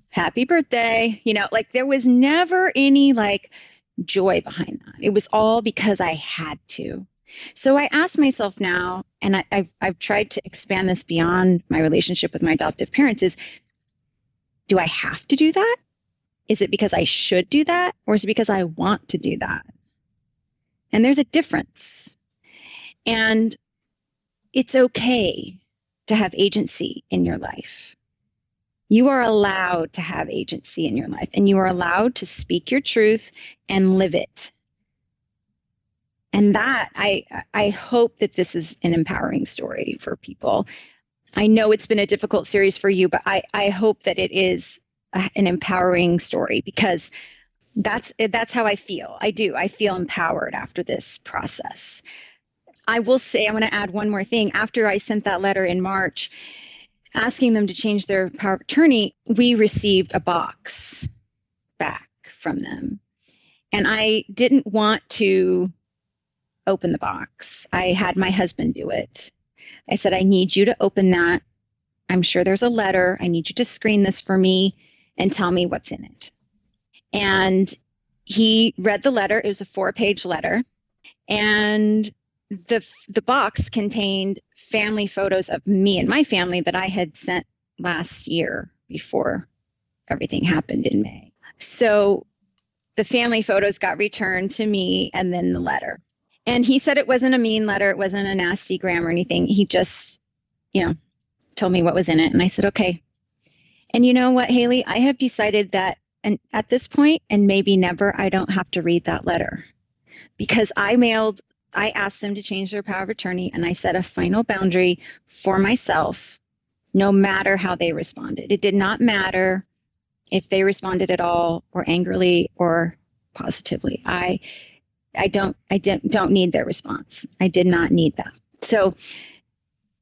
Happy birthday. Like there was never any like joy behind that. It was all because I had to. So I ask myself now, and I've tried to expand this beyond my relationship with my adoptive parents, is, do I have to do that? Is it because I should do that? Or is it because I want to do that? And there's a difference. And it's okay to have agency in your life. You are allowed to have agency in your life, and you are allowed to speak your truth and live it. And that, I hope that this is an empowering story for people. I know it's been a difficult series for you, but I hope that it is an empowering story, because that's how I feel. I do. I feel empowered after this process. I will say, I'm going to add one more thing. After I sent that letter in March, asking them to change their power of attorney, we received a box back from them. And I didn't want to open the box. I had my husband do it. I said, I need you to open that. I'm sure there's a letter. I need you to screen this for me and tell me what's in it. And he read the letter. It was a 4-page letter. And the box contained family photos of me and my family that I had sent last year before everything happened in May. So the family photos got returned to me, and then the letter. And he said it wasn't a mean letter. It wasn't a nasty gram or anything. He just, told me what was in it. And I said, okay. And you know what, Haley? I have decided that, and at this point, and maybe never, I don't have to read that letter, because I asked them to change their power of attorney, and I set a final boundary for myself, no matter how they responded. It did not matter if they responded at all, or angrily, or positively. I don't need their response. I did not need that. So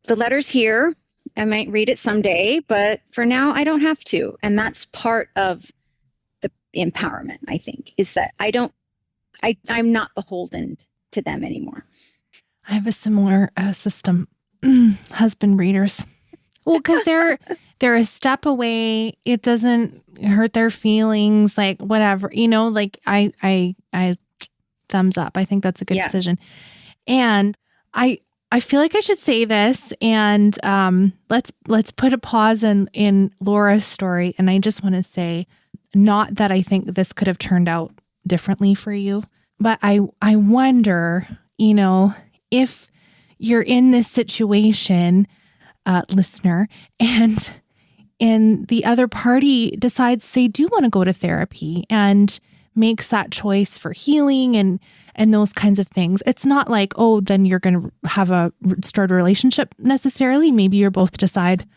the letter's here. I might read it someday, but for now I don't have to. And that's part of the empowerment, I think, is that I'm not beholden to them anymore. I have a similar system. Husband readers. Well, because they're a step away. It doesn't hurt their feelings, like whatever, like I thumbs up. I think that's a good decision. And I feel like I should say this, and let's put a pause in Lora's story. And I just want to say, not that I think this could have turned out differently for you, but I wonder, if you're in this situation, listener, and the other party decides they do want to go to therapy and makes that choice for healing and those kinds of things. It's not like, oh, then you're going to start a relationship necessarily. Maybe you're both decide,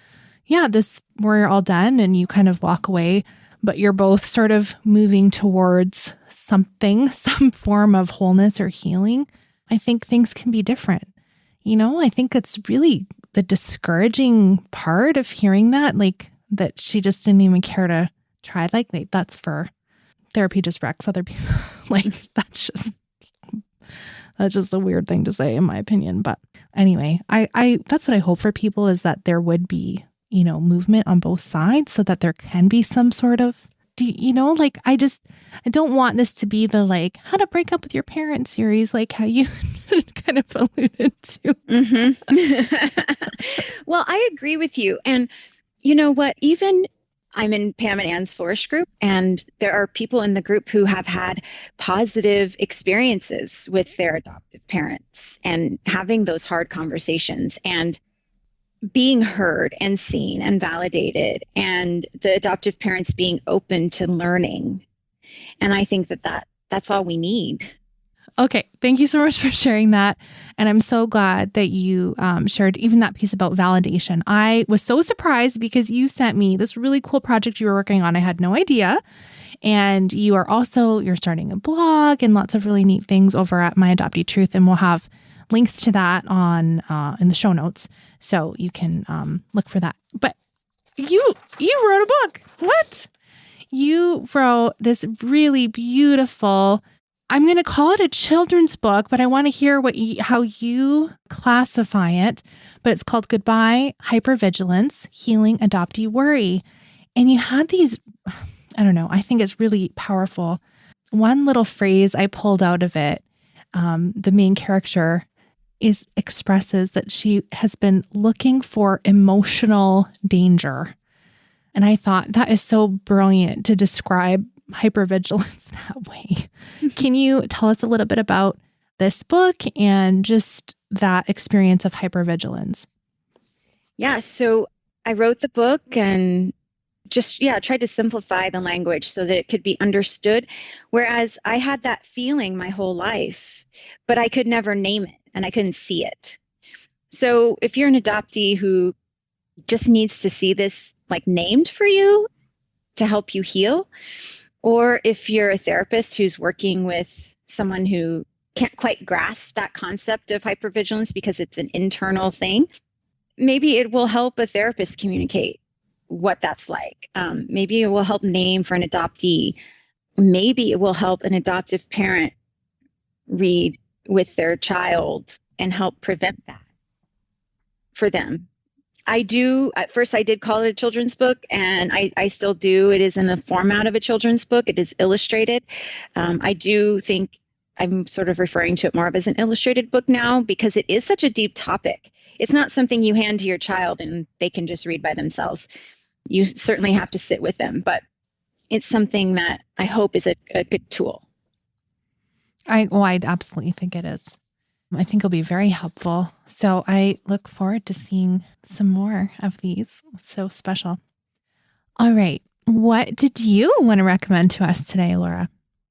we're all done, and you kind of walk away, but you're both sort of moving towards some form of wholeness or healing. I think things can be different. I think it's really the discouraging part of hearing that, like that she just didn't even care to try. Like that's for therapy, just wrecks other people. Like that's just a weird thing to say, in my opinion. But anyway, I that's what I hope for people, is that there would be, movement on both sides, so that there can be some sort of, I don't want this to be the like how to break up with your parents series, like how you kind of alluded to. Mm-hmm. Well, I agree with you. And you know what, even I'm in Pam and Ann's Flourish group, and there are people in the group who have had positive experiences with their adoptive parents and having those hard conversations and being heard and seen and validated, and the adoptive parents being open to learning. And I think that's all we need. Okay. Thank you so much for sharing that. And I'm so glad that you shared even that piece about validation. I was so surprised because you sent me this really cool project you were working on. I had no idea. And you're starting a blog and lots of really neat things over at My Adoptee Truth. And we'll have links to that on in the show notes. So you can look for that. But you wrote a book. What? You wrote this really beautiful, I'm going to call it a children's book, but I want to hear how you classify it. But it's called Goodbye Hypervigilance, Healing Adoptee Worry. And you had these, I don't know, I think it's really powerful. One little phrase I pulled out of it, the main character expresses that she has been looking for emotional danger. And I thought that is so brilliant to describe hypervigilance that way. Can you tell us a little bit about this book and just that experience of hypervigilance? Yeah, so I wrote the book and just, tried to simplify the language so that it could be understood. Whereas I had that feeling my whole life, but I could never name it and I couldn't see it. So if you're an adoptee who just needs to see this like named for you to help you heal, or if you're a therapist who's working with someone who can't quite grasp that concept of hypervigilance because it's an internal thing, maybe it will help a therapist communicate what that's like. Maybe it will help name for an adoptee. Maybe it will help an adoptive parent read with their child and help prevent that for them. At first I did call it a children's book, and I still do. It is in the format of a children's book. It is illustrated. I do think I'm sort of referring to it more of as an illustrated book now because it is such a deep topic. It's not something you hand to your child and they can just read by themselves. You certainly have to sit with them, but it's something that I hope is a good tool. I absolutely think it is. I think it'll be very helpful. So I look forward to seeing some more of these. So special. All right. What did you want to recommend to us today, Lora?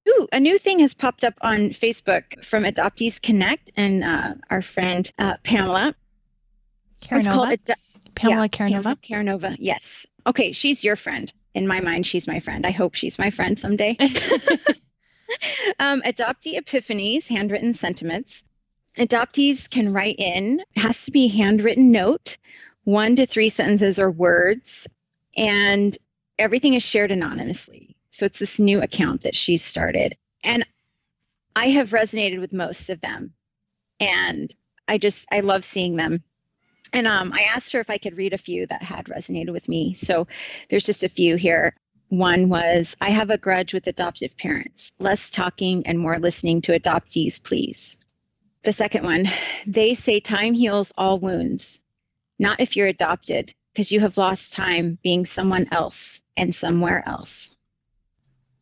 Ooh, a new thing has popped up on Facebook from Adoptees Connect and our friend Pamela. Caranova? It's called Pamela Caranova? Caranova, yes. Okay, she's your friend. In my mind, she's my friend. I hope she's my friend someday. Adoptee Epiphanies, Handwritten Sentiments. Adoptees can write in. It has to be a handwritten note, 1 to 3 sentences or words, and everything is shared anonymously. So it's this new account that she's started. And I have resonated with most of them. And I love seeing them. And I asked her if I could read a few that had resonated with me. So there's just a few here. One was, I have a grudge with adoptive parents. Less talking and more listening to adoptees, please. The second one, they say time heals all wounds. Not if you're adopted, because you have lost time being someone else and somewhere else.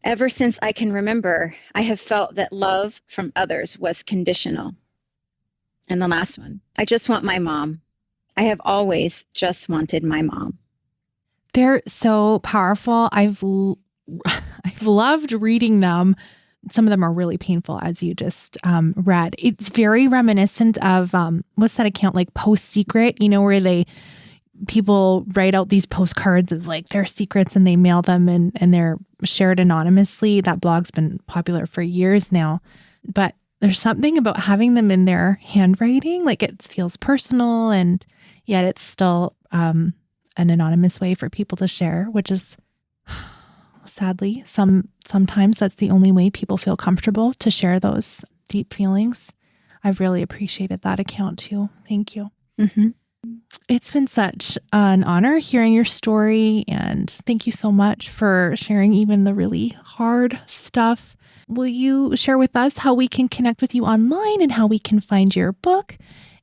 Ever since I can remember, I have felt that love from others was conditional. And the last one, I just want my mom. I have always just wanted my mom. They're so powerful. I've loved reading them. Some of them are really painful, as you just read. It's very reminiscent of what's that account, like Post Secret, where people write out these postcards of like their secrets and they mail them and they're shared anonymously. That blog's been popular for years now. But there's something about having them in their handwriting, like it feels personal, and yet it's still an anonymous way for people to share, which is sadly sometimes that's the only way people feel comfortable to share those deep feelings. I've really appreciated that account too. Thank you. Mm-hmm. It's been such an honor hearing your story, and thank you so much for sharing even the really hard stuff. Will you share with us how we can connect with you online and how we can find your book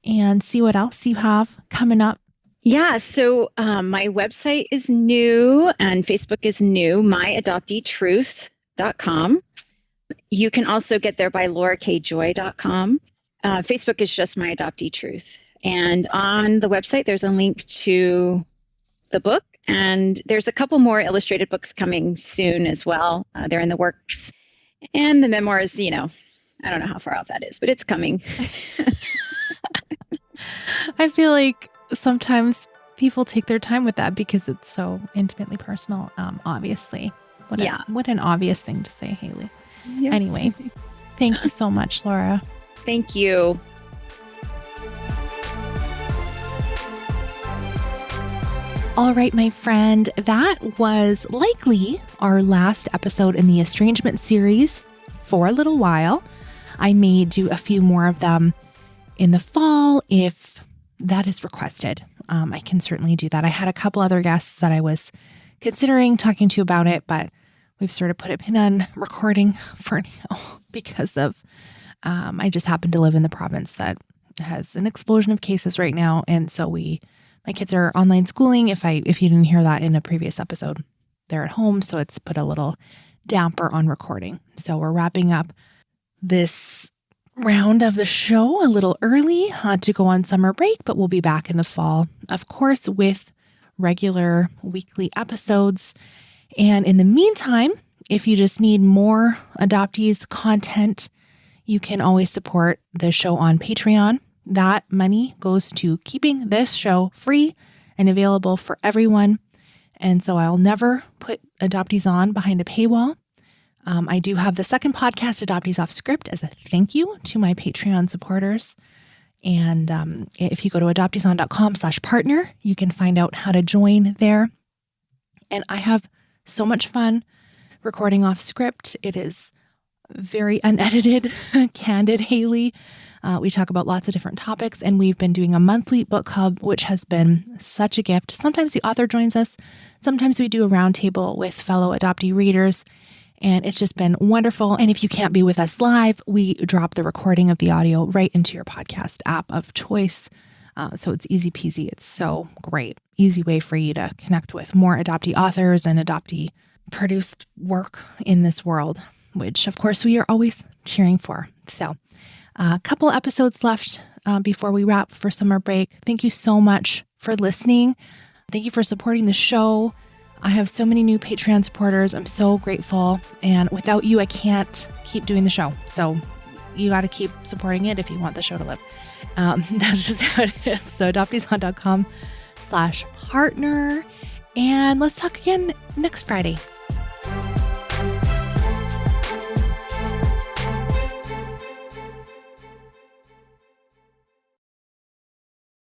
and see what else you have coming up? Yeah, so my website is new and Facebook is new, myadopteetruth.com. You can also get there by lorakjoy.com. Facebook is just My Adoptee Truth. And on the website, there's a link to the book. And there's a couple more illustrated books coming soon as well. They're in the works. And the memoirs, I don't know how far out that is, but it's coming. I feel like sometimes people take their time with that because it's so intimately personal, obviously. What an obvious thing to say, Haley. Yeah. Anyway, thank you so much, Lora. Thank you. All right, my friend, that was likely our last episode in the Estrangement series for a little while. I may do a few more of them in the fall if that is requested. I can certainly do that. I had a couple other guests that I was considering talking to about it, but we've sort of put a pin on recording for now because of, I just happen to live in the province that has an explosion of cases right now. And so my kids are online schooling. If you didn't hear that in a previous episode, they're at home. So it's put a little damper on recording. So we're wrapping up this round of the show a little early to go on summer break, but we'll be back in the fall, of course, with regular weekly episodes. And in the meantime, if you just need more Adoptees content, you can always support the show on Patreon. That money goes to keeping this show free and available for everyone. And so I'll never put Adoptees On behind a paywall. I do have the second podcast, Adoptees Off Script, as a thank you to my Patreon supporters. And if you go to adopteeson.com/partner, you can find out how to join there. And I have so much fun recording off script. It is very unedited, candid Haley. We talk about lots of different topics, and we've been doing a monthly book club, which has been such a gift. Sometimes the author joins us. Sometimes we do a roundtable with fellow adoptee readers, and it's just been wonderful. And if you can't be with us live, we drop the recording of the audio right into your podcast app of choice. So it's easy peasy. It's so great. Easy way for you to connect with more adoptee authors and adoptee produced work in this world, which of course we are always cheering for. So a couple episodes left before we wrap for summer break. Thank you so much for listening. Thank you for supporting the show. I have so many new Patreon supporters. I'm so grateful. And without you, I can't keep doing the show. So you got to keep supporting it if you want the show to live. That's just how it is. So adopteeson.com/partner. And let's talk again next Friday.